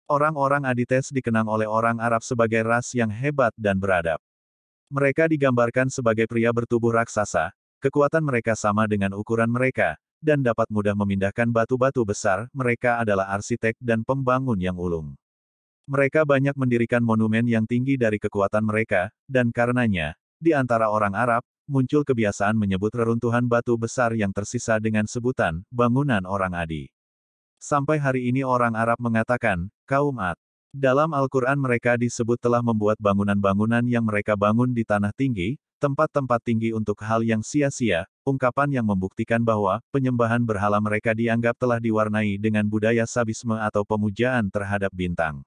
Orang-orang Adites dikenang oleh orang Arab sebagai ras yang hebat dan beradab. Mereka digambarkan sebagai pria bertubuh raksasa, kekuatan mereka sama dengan ukuran mereka, dan dapat mudah memindahkan batu-batu besar. Mereka adalah arsitek dan pembangun yang ulung. Mereka banyak mendirikan monumen yang tinggi dari kekuatan mereka, dan karenanya, di antara orang Arab, muncul kebiasaan menyebut reruntuhan batu besar yang tersisa dengan sebutan, bangunan orang Adi. Sampai hari ini orang Arab mengatakan, kaum Ad. Dalam Al-Quran mereka disebut telah membuat bangunan-bangunan yang mereka bangun di tanah tinggi, tempat-tempat tinggi untuk hal yang sia-sia, ungkapan yang membuktikan bahwa, penyembahan berhala mereka dianggap telah diwarnai dengan budaya sabisme atau pemujaan terhadap bintang.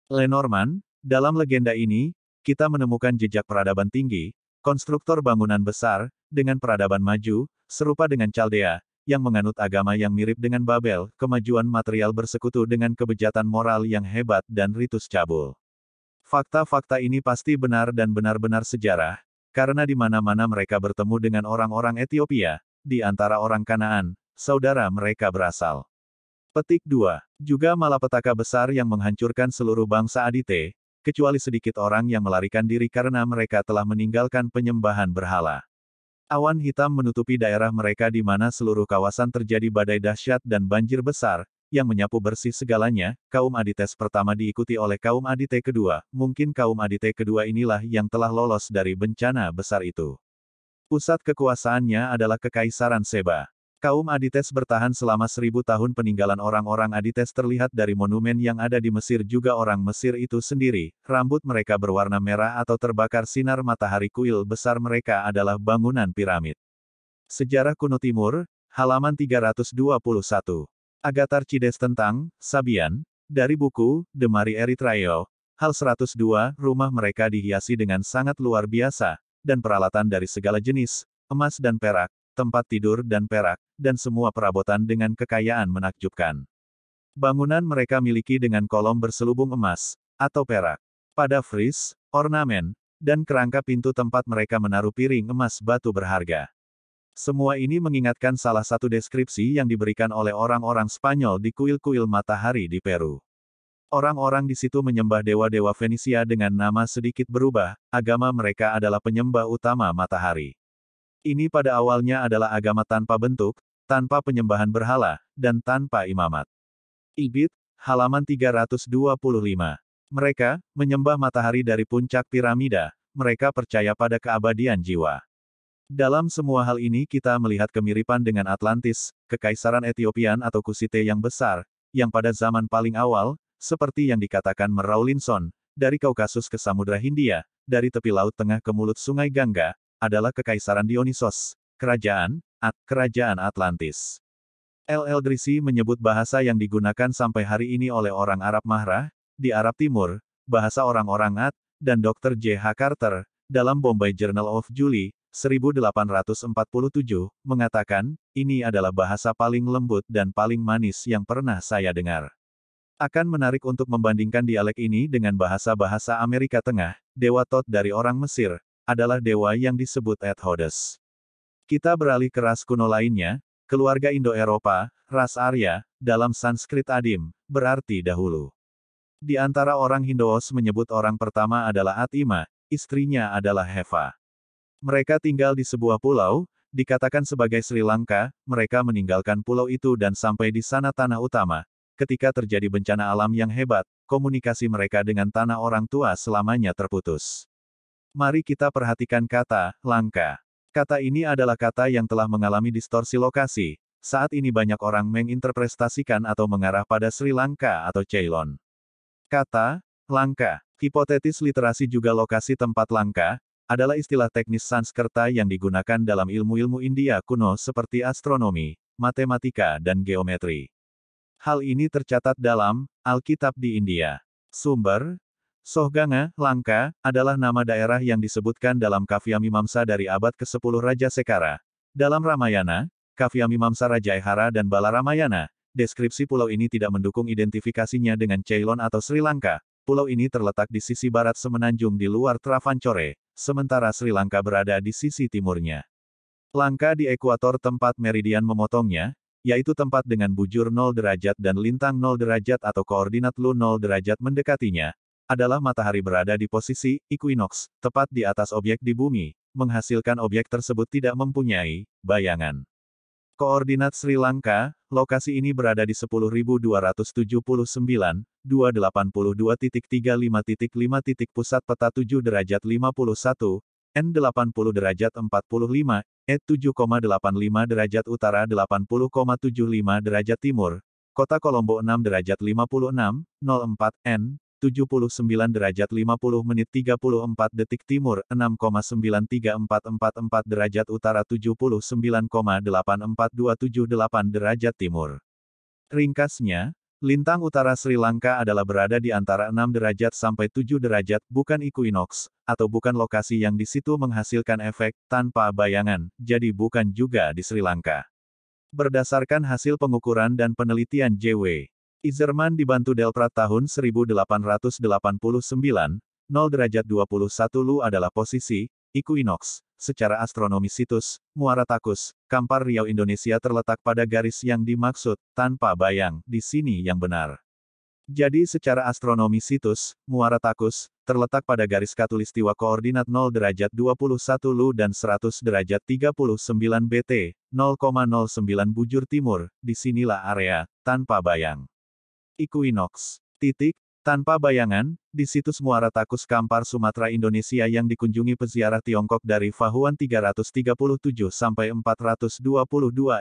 Lenormand, dalam legenda ini, kita menemukan jejak peradaban tinggi, konstruktor bangunan besar, dengan peradaban maju, serupa dengan Chaldea, yang menganut agama yang mirip dengan Babel, kemajuan material bersekutu dengan kebejatan moral yang hebat dan ritus cabul. Fakta-fakta ini pasti benar dan benar-benar sejarah, karena di mana-mana mereka bertemu dengan orang-orang Ethiopia, di antara orang Kanaan, saudara mereka berasal. Petik 2. Juga malapetaka besar yang menghancurkan seluruh bangsa Adite, kecuali sedikit orang yang melarikan diri karena mereka telah meninggalkan penyembahan berhala. Awan hitam menutupi daerah mereka di mana seluruh kawasan terjadi badai dahsyat dan banjir besar, yang menyapu bersih segalanya. Kaum Adites pertama diikuti oleh kaum Adite kedua, mungkin kaum Adite kedua inilah yang telah lolos dari bencana besar itu. Pusat kekuasaannya adalah Kekaisaran Seba. Kaum Adites bertahan selama 1000 tahun. Peninggalan orang-orang Adites terlihat dari monumen yang ada di Mesir. Juga orang Mesir itu sendiri, rambut mereka berwarna merah atau terbakar sinar matahari. Kuil besar mereka adalah bangunan piramid. Sejarah kuno Timur, halaman 321. Agatharchides tentang Sabian, dari buku The Mari Erythraio, hal 102. Rumah mereka dihiasi dengan sangat luar biasa, dan peralatan dari segala jenis, emas dan perak, tempat tidur dan perak, dan semua perabotan dengan kekayaan menakjubkan. Bangunan mereka miliki dengan kolom berselubung emas, atau perak. Pada fris, ornamen, dan kerangka pintu tempat mereka menaruh piring emas batu berharga. Semua ini mengingatkan salah satu deskripsi yang diberikan oleh orang-orang Spanyol di kuil-kuil matahari di Peru. Orang-orang di situ menyembah dewa-dewa Fenisia dengan nama sedikit berubah, agama mereka adalah penyembah utama matahari. Ini pada awalnya adalah agama tanpa bentuk, tanpa penyembahan berhala, dan tanpa imamat. Ibid, halaman 325. Mereka menyembah matahari dari puncak piramida, mereka percaya pada keabadian jiwa. Dalam semua hal ini kita melihat kemiripan dengan Atlantis, Kekaisaran Ethiopian atau Kusite yang besar, yang pada zaman paling awal, seperti yang dikatakan Rawlinson, dari Kaukasus ke Samudra Hindia, dari tepi Laut Tengah ke mulut Sungai Gangga, adalah Kekaisaran Dionysos, kerajaan Atlantis. L.L. menyebut bahasa yang digunakan sampai hari ini oleh orang Arab Mahrah, di Arab Timur, bahasa orang-orang Ad, dan Dr. J.H. Carter, dalam Bombay Journal of July, 1847, mengatakan, ini adalah bahasa paling lembut dan paling manis yang pernah saya dengar. Akan menarik untuk membandingkan dialek ini dengan bahasa-bahasa Amerika Tengah. Dewa Thoth dari orang Mesir, adalah dewa yang disebut Ed-Hodes. Kita beralih ke ras kuno lainnya, keluarga Indo-Eropa, ras Arya, dalam Sanskrit Adim, berarti dahulu. Di antara orang Hindoos menyebut orang pertama adalah Atima, istrinya adalah Heva. Mereka tinggal di sebuah pulau, dikatakan sebagai Sri Lanka. Mereka meninggalkan pulau itu dan sampai di sana tanah utama. Ketika terjadi bencana alam yang hebat, komunikasi mereka dengan tanah orang tua selamanya terputus. Mari kita perhatikan kata Langka. Kata ini adalah kata yang telah mengalami distorsi lokasi. Saat ini banyak orang menginterpretasikan atau mengarah pada Sri Lanka atau Ceylon. Kata Langka, hipotetis literasi juga lokasi tempat Langka, adalah istilah teknis Sanskerta yang digunakan dalam ilmu-ilmu India kuno seperti astronomi, matematika dan geometri. Hal ini tercatat dalam Alkitab di India. Sumber Sohganga, Langka, adalah nama daerah yang disebutkan dalam Kavyamimamsa dari abad ke-10 Raja Sekara. Dalam Ramayana, Kavyamimamsa Rajaihara dan Balaramayana, deskripsi pulau ini tidak mendukung identifikasinya dengan Ceylon atau Sri Lanka. Pulau ini terletak di sisi barat semenanjung di luar Travancore, sementara Sri Lanka berada di sisi timurnya. Langka di ekuator tempat meridian memotongnya, yaitu tempat dengan bujur 0 derajat dan lintang 0 derajat atau koordinat Lu 0 derajat mendekatinya, adalah matahari berada di posisi equinox, tepat di atas objek di bumi, menghasilkan objek tersebut tidak mempunyai bayangan. Koordinat Sri Lanka, lokasi ini berada di 10.279, 282.35.5. Pusat peta 7 derajat 51, N 80 derajat 45, E 7,85 derajat utara 80,75 derajat timur, Kota Kolombo 6 derajat 56, 04, N, 79 derajat 50 menit 34 detik timur, 6,93444 derajat utara 79,84278 derajat timur. Ringkasnya, lintang utara Sri Lanka adalah berada di antara 6 derajat sampai 7 derajat, bukan equinox, atau bukan lokasi yang di situ menghasilkan efek tanpa bayangan, jadi bukan juga di Sri Lanka. Berdasarkan hasil pengukuran dan penelitian J.W. Izerman dibantu Delprat tahun 1889, 0 derajat 21 Lu adalah posisi equinox. Secara astronomi situs Muara Takus, Kampar Riau Indonesia terletak pada garis yang dimaksud, tanpa bayang, di sini yang benar. Jadi secara astronomi situs Muara Takus terletak pada garis khatulistiwa koordinat 0 derajat 21 Lu dan 100 derajat 39 BT, 0,09 bujur timur, disinilah area tanpa bayang. Equinox. Tanpa bayangan, di situs Muara Takus Kampar Sumatera Indonesia yang dikunjungi peziarah Tiongkok dari Fahuan 337 sampai 422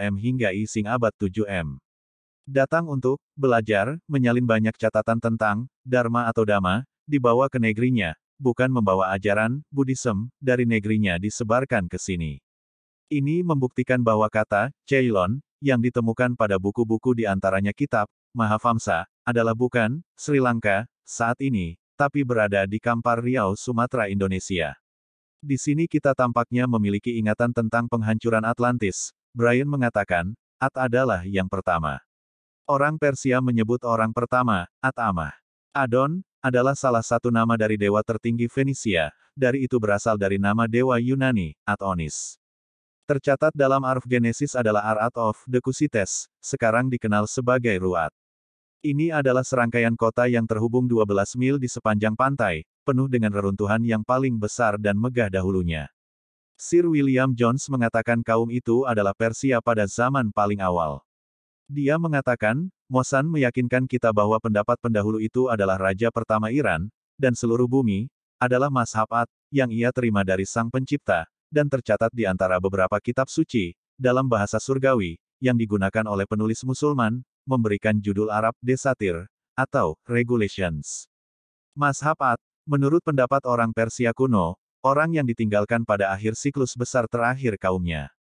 m hingga Ising abad 7 m. Datang untuk belajar, menyalin banyak catatan tentang Dharma atau Dhamma, dibawa ke negerinya, bukan membawa ajaran Buddhism dari negerinya disebarkan ke sini. Ini membuktikan bahwa kata Ceylon yang ditemukan pada buku-buku di antaranya kitab Mahavamsa, adalah bukan Sri Lanka saat ini, tapi berada di Kampar Riau, Sumatera, Indonesia. Di sini kita tampaknya memiliki ingatan tentang penghancuran Atlantis. Brian mengatakan, At adalah yang pertama. Orang Persia menyebut orang pertama, At-Amah. Adon, adalah salah satu nama dari dewa tertinggi Fenisia, dari itu berasal dari nama dewa Yunani, Adonis. Tercatat dalam Arf Genesis adalah Ar-At of the Kusites, sekarang dikenal sebagai Ruat. Ini adalah serangkaian kota yang terhubung 12 mil di sepanjang pantai, penuh dengan reruntuhan yang paling besar dan megah dahulunya. Sir William Jones mengatakan kaum itu adalah Persia pada zaman paling awal. Dia mengatakan, Mosan meyakinkan kita bahwa pendapat pendahulu itu adalah raja pertama Iran, dan seluruh bumi, adalah mazhab At, yang ia terima dari Sang Pencipta, dan tercatat di antara beberapa kitab suci, dalam bahasa surgawi, yang digunakan oleh penulis Musulman, memberikan judul Arab Desatir, atau Regulations. Mazhab At, menurut pendapat orang Persia kuno, orang yang ditinggalkan pada akhir siklus besar terakhir kaumnya.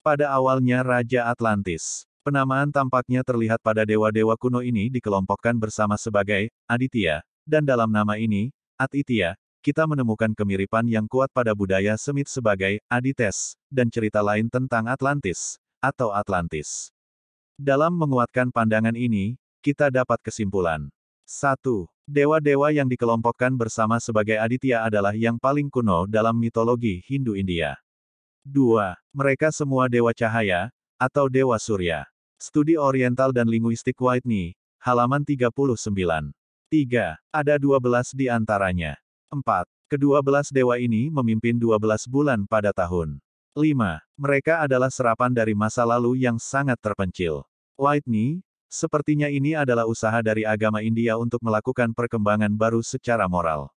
Pada awalnya Raja Atlantis. Penamaan tampaknya terlihat pada dewa-dewa kuno ini dikelompokkan bersama sebagai Aditya, dan dalam nama ini, Aditya, kita menemukan kemiripan yang kuat pada budaya Semit sebagai Adites, dan cerita lain tentang Atlantis, atau Atlantis. Dalam menguatkan pandangan ini, kita dapat kesimpulan. 1. Dewa-dewa yang dikelompokkan bersama sebagai Aditya adalah yang paling kuno dalam mitologi Hindu-India. 2. Mereka semua dewa cahaya, atau dewa surya. Studi Oriental dan Linguistik Whitney, halaman 39. 3. Ada 12 di antaranya. 4. Kedua-belas dewa ini memimpin 12 bulan pada tahun. 5. Mereka adalah serapan dari masa lalu yang sangat terpencil. Whitney, sepertinya ini adalah usaha dari agama India untuk melakukan perkembangan baru secara moral.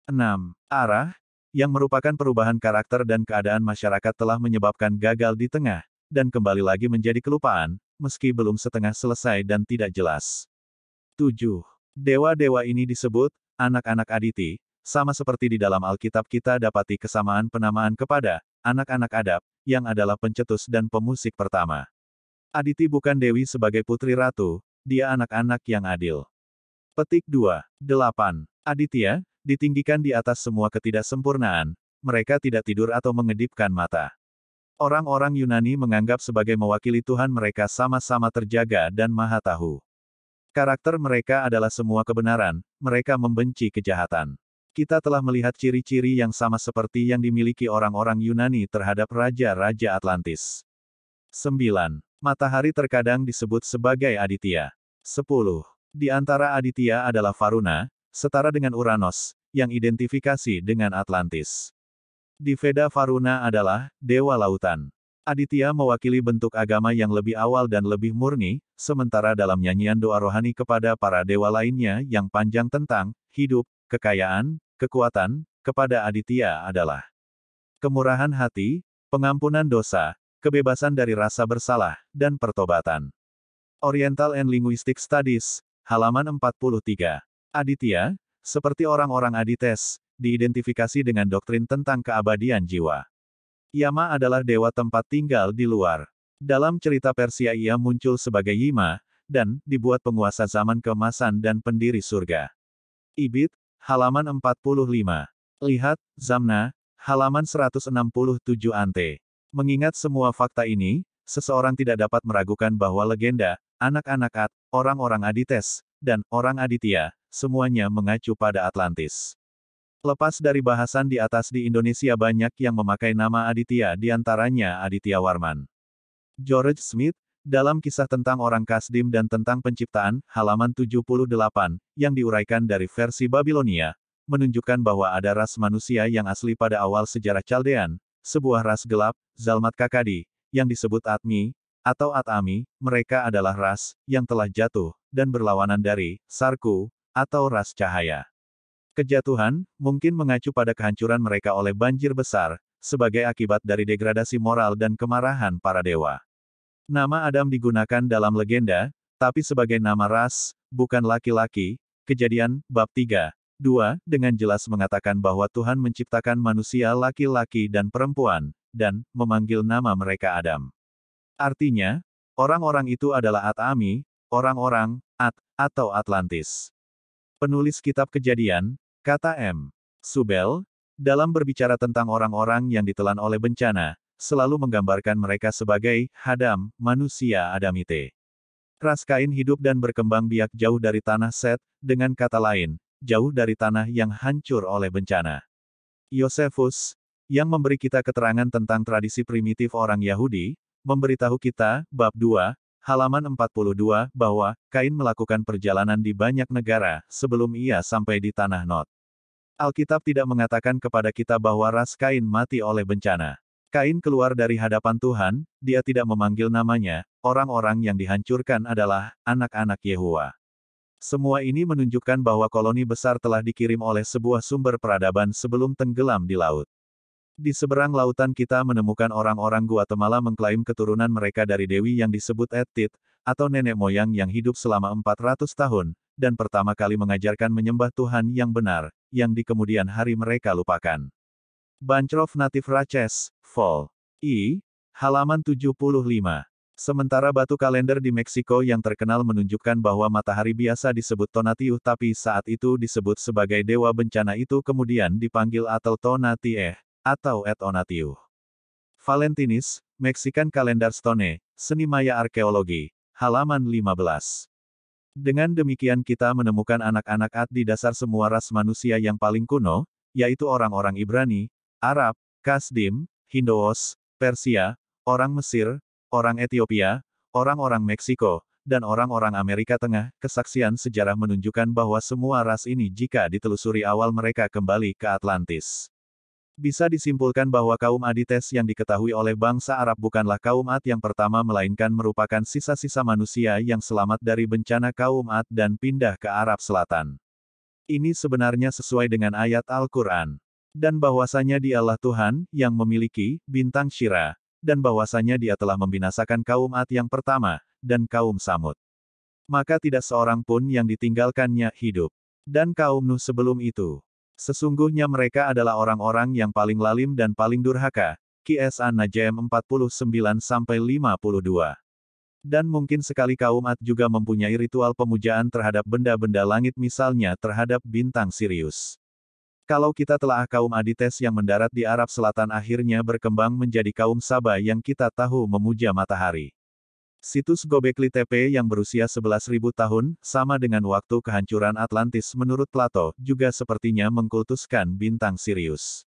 6. Arah, yang merupakan perubahan karakter dan keadaan masyarakat telah menyebabkan gagal di tengah, dan kembali lagi menjadi kelupaan, meski belum setengah selesai dan tidak jelas. 7. Dewa-dewa ini disebut anak-anak Aditi, sama seperti di dalam Alkitab kita dapati kesamaan penamaan kepada anak-anak Adab, yang adalah pencetus dan pemusik pertama. Aditi bukan dewi sebagai putri ratu, dia anak-anak yang adil. Petik 2. 8. Aditya, ditinggikan di atas semua ketidaksempurnaan, mereka tidak tidur atau mengedipkan mata. Orang-orang Yunani menganggap sebagai mewakili Tuhan mereka sama-sama terjaga dan maha tahu. Karakter mereka adalah semua kebenaran, mereka membenci kejahatan. Kita telah melihat ciri-ciri yang sama seperti yang dimiliki orang-orang Yunani terhadap raja-raja Atlantis. 9. Matahari terkadang disebut sebagai aditya. 10. Di antara aditya adalah Varuna, setara dengan Uranus, yang identifikasi dengan Atlantis. Di Veda Varuna adalah dewa lautan. Aditya mewakili bentuk agama yang lebih awal dan lebih murni, sementara dalam nyanyian doa rohani kepada para dewa lainnya yang panjang tentang hidup, kekayaan, kekuatan, kepada aditya adalah kemurahan hati, pengampunan dosa, kebebasan dari rasa bersalah, dan pertobatan. Oriental and Linguistic Studies, halaman 43. Aditya, seperti orang-orang Adites, diidentifikasi dengan doktrin tentang keabadian jiwa. Yama adalah dewa tempat tinggal di luar. Dalam cerita Persia ia muncul sebagai Yima, dan dibuat penguasa zaman keemasan dan pendiri surga. Ibid, halaman 45. Lihat, Zamna, halaman 167 ante. Mengingat semua fakta ini, seseorang tidak dapat meragukan bahwa legenda, anak-anak At, orang-orang Adites, dan orang Aditya, semuanya mengacu pada Atlantis. Lepas dari bahasan di atas di Indonesia banyak yang memakai nama Aditya di antaranya Aditya Warman. George Smith, dalam kisah tentang orang Kasdim dan tentang penciptaan, halaman 78, yang diuraikan dari versi Babilonia, menunjukkan bahwa ada ras manusia yang asli pada awal sejarah Chaldean, sebuah ras gelap, Zalmat Kakadi, yang disebut Atmi, atau At-Ami, mereka adalah ras, yang telah jatuh, dan berlawanan dari, Sarku, atau ras cahaya. Kejatuhan, mungkin mengacu pada kehancuran mereka oleh banjir besar, sebagai akibat dari degradasi moral dan kemarahan para dewa. Nama Adam digunakan dalam legenda, tapi sebagai nama ras, bukan laki-laki. Kejadian, bab 3, 2, dengan jelas mengatakan bahwa Tuhan menciptakan manusia laki-laki dan perempuan, dan memanggil nama mereka Adam. Artinya, orang-orang itu adalah At-Ami, orang-orang, At, atau Atlantis. Penulis kitab Kejadian, kata M. Subel, dalam berbicara tentang orang-orang yang ditelan oleh bencana, selalu menggambarkan mereka sebagai Hadam, manusia Adamite. Ras Kain hidup dan berkembang biak jauh dari tanah Set, dengan kata lain, jauh dari tanah yang hancur oleh bencana. Yosefus, yang memberi kita keterangan tentang tradisi primitif orang Yahudi, memberitahu kita, bab 2, halaman 42, bahwa Kain melakukan perjalanan di banyak negara sebelum ia sampai di tanah Nod. Alkitab tidak mengatakan kepada kita bahwa ras Kain mati oleh bencana. Kain keluar dari hadapan Tuhan, dia tidak memanggil namanya, orang-orang yang dihancurkan adalah anak-anak Yehuwa. Semua ini menunjukkan bahwa koloni besar telah dikirim oleh sebuah sumber peradaban sebelum tenggelam di laut. Di seberang lautan kita menemukan orang-orang Guatemala mengklaim keturunan mereka dari dewi yang disebut Etit, atau nenek moyang yang hidup selama 400 tahun, dan pertama kali mengajarkan menyembah Tuhan yang benar, yang di kemudian hari mereka lupakan. Bancroft Native Races, Vol. I, halaman 75. Sementara batu kalender di Meksiko yang terkenal menunjukkan bahwa matahari biasa disebut Tonatiuh tapi saat itu disebut sebagai dewa bencana itu kemudian dipanggil atau Tonatiuh, atau Et Onatiuh. Valentinis, Mexican Calendar Stone, Seni Maya Arkeologi, halaman 15. Dengan demikian kita menemukan anak-anak At di dasar semua ras manusia yang paling kuno, yaitu orang-orang Ibrani, Arab, Kasdim, Hindoos, Persia, orang Mesir, orang Ethiopia, orang-orang Meksiko, dan orang-orang Amerika Tengah. Kesaksian sejarah menunjukkan bahwa semua ras ini jika ditelusuri awal mereka kembali ke Atlantis. Bisa disimpulkan bahwa kaum Adites yang diketahui oleh bangsa Arab bukanlah kaum At yang pertama melainkan merupakan sisa-sisa manusia yang selamat dari bencana kaum At dan pindah ke Arab Selatan. Ini sebenarnya sesuai dengan ayat Al-Quran. Dan bahwasanya dialah Tuhan, yang memiliki bintang Syira, dan bahwasanya dia telah membinasakan kaum At yang pertama, dan kaum Samud. Maka tidak seorang pun yang ditinggalkannya hidup. Dan kaum Nuh sebelum itu. Sesungguhnya mereka adalah orang-orang yang paling lalim dan paling durhaka. Qs An-Najm 49-52. Dan mungkin sekali kaum Ad juga mempunyai ritual pemujaan terhadap benda-benda langit misalnya terhadap bintang Sirius. Kalau kita telah kaum Adites yang mendarat di Arab Selatan akhirnya berkembang menjadi kaum Saba yang kita tahu memuja matahari. Situs Gobekli Tepe yang berusia 11.000 tahun, sama dengan waktu kehancuran Atlantis menurut Plato, juga sepertinya mengkultuskan bintang Sirius.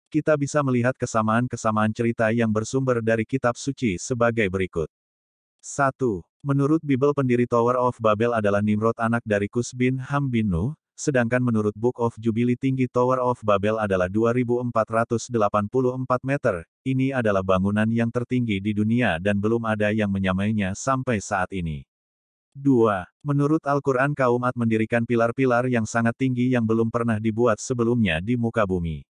Kita bisa melihat kesamaan-kesamaan cerita yang bersumber dari kitab suci sebagai berikut. 1. Menurut Bible pendiri Tower of Babel adalah Nimrod anak dari Kus bin Ham bin Nuh, sedangkan menurut Book of Jubilee tinggi Tower of Babel adalah 2484 meter. Ini adalah bangunan yang tertinggi di dunia dan belum ada yang menyamainya sampai saat ini. 2. Menurut Al-Quran kaum Ad mendirikan pilar-pilar yang sangat tinggi yang belum pernah dibuat sebelumnya di muka bumi.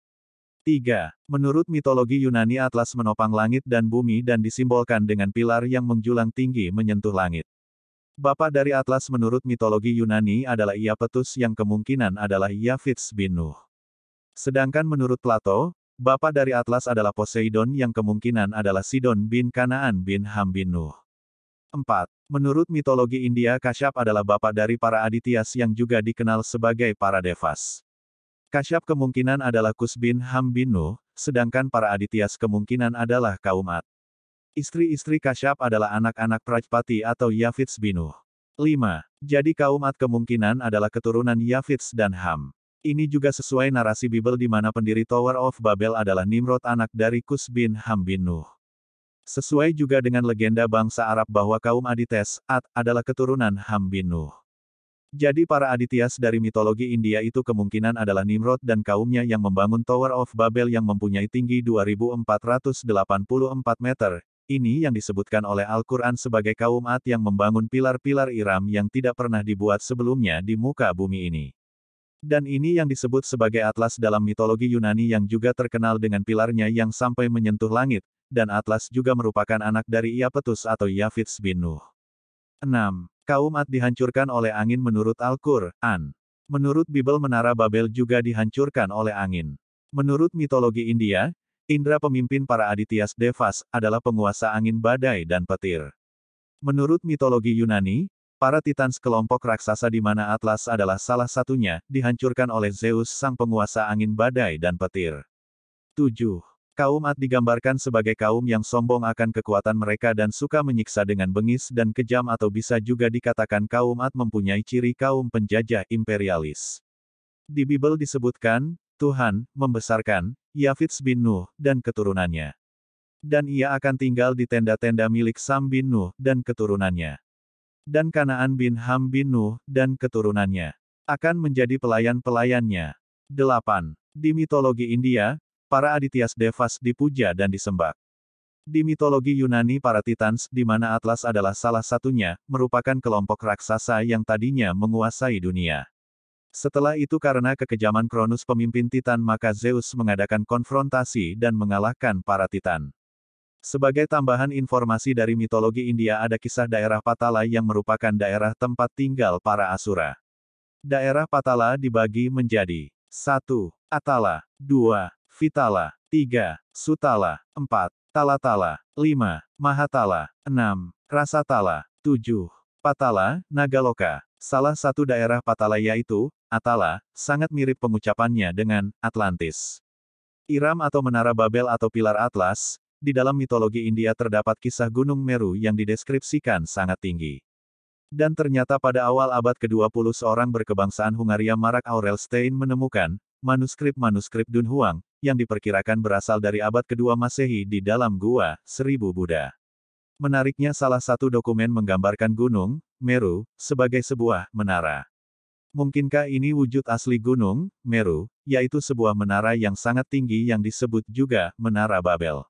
3. Menurut mitologi Yunani Atlas menopang langit dan bumi dan disimbolkan dengan pilar yang menjulang tinggi menyentuh langit. Bapa dari Atlas menurut mitologi Yunani adalah Iapetus yang kemungkinan adalah Iaphitus bin Nuh. Sedangkan menurut Plato, bapa dari Atlas adalah Poseidon yang kemungkinan adalah Sidon bin Kanaan bin Ham bin Nuh. 4. Menurut mitologi India Kashyap adalah bapa dari para Adityas yang juga dikenal sebagai para Devas. Kashyap kemungkinan adalah Kus bin Ham bin Nuh, sedangkan para Adityas kemungkinan adalah kaum Ad. Istri-istri Kashyap adalah anak-anak Prajapati atau Iaphitus bin Nuh. 5. Jadi kaum Ad kemungkinan adalah keturunan Iaphitus dan Ham. Ini juga sesuai narasi Bible di mana pendiri Tower of Babel adalah Nimrod anak dari Kus bin Ham bin Nuh. Sesuai juga dengan legenda bangsa Arab bahwa kaum Adites, Ad, adalah keturunan Ham bin Nuh. Jadi para Adityas dari mitologi India itu kemungkinan adalah Nimrod dan kaumnya yang membangun Tower of Babel yang mempunyai tinggi 2484 meter. Ini yang disebutkan oleh Al-Quran sebagai kaum Ad yang membangun pilar-pilar Iram yang tidak pernah dibuat sebelumnya di muka bumi ini. Dan ini yang disebut sebagai Atlas dalam mitologi Yunani yang juga terkenal dengan pilarnya yang sampai menyentuh langit, dan Atlas juga merupakan anak dari Iapetus atau Iaphitus bin Nuh. 6. Kaum Ad dihancurkan oleh angin menurut Al-Qur'an. Menurut Bible Menara Babel juga dihancurkan oleh angin. Menurut mitologi India, Indra pemimpin para Adityas Devas, adalah penguasa angin badai dan petir. Menurut mitologi Yunani, para Titans kelompok raksasa di mana Atlas adalah salah satunya, dihancurkan oleh Zeus sang penguasa angin badai dan petir. 7. Kaum Ad digambarkan sebagai kaum yang sombong akan kekuatan mereka dan suka menyiksa dengan bengis dan kejam atau bisa juga dikatakan kaum Ad mempunyai ciri kaum penjajah imperialis. Di Bible disebutkan, Tuhan membesarkan Iaphitus bin Nuh dan keturunannya. Dan ia akan tinggal di tenda-tenda milik Sam bin Nuh dan keturunannya. Dan Kanaan bin Ham bin Nuh dan keturunannya akan menjadi pelayan-pelayannya. 8. Di mitologi India, para Adityas Devas dipuja dan disembah. Di mitologi Yunani para Titans, di mana Atlas adalah salah satunya, merupakan kelompok raksasa yang tadinya menguasai dunia. Setelah itu karena kekejaman Cronus pemimpin Titan maka Zeus mengadakan konfrontasi dan mengalahkan para Titan. Sebagai tambahan informasi dari mitologi India ada kisah daerah Patala yang merupakan daerah tempat tinggal para Asura. Daerah Patala dibagi menjadi 1. Atala 2. Vitala, 3. Sutala, 4. Talatala, 5. Mahatala, 6. Rasatala, 7. Patala, Nagaloka. Salah satu daerah Patala yaitu, Atala, sangat mirip pengucapannya dengan Atlantis. Iram atau Menara Babel atau Pilar Atlas, di dalam mitologi India terdapat kisah Gunung Meru yang dideskripsikan sangat tinggi. Dan ternyata pada awal abad ke-20 seorang berkebangsaan Hungaria Marek Aurelstein menemukan manuskrip-manuskrip Dunhuang, yang diperkirakan berasal dari abad kedua Masehi di dalam Gua Seribu Buddha. Menariknya salah satu dokumen menggambarkan Gunung Meru sebagai sebuah menara. Mungkinkah ini wujud asli Gunung Meru, yaitu sebuah menara yang sangat tinggi yang disebut juga Menara Babel?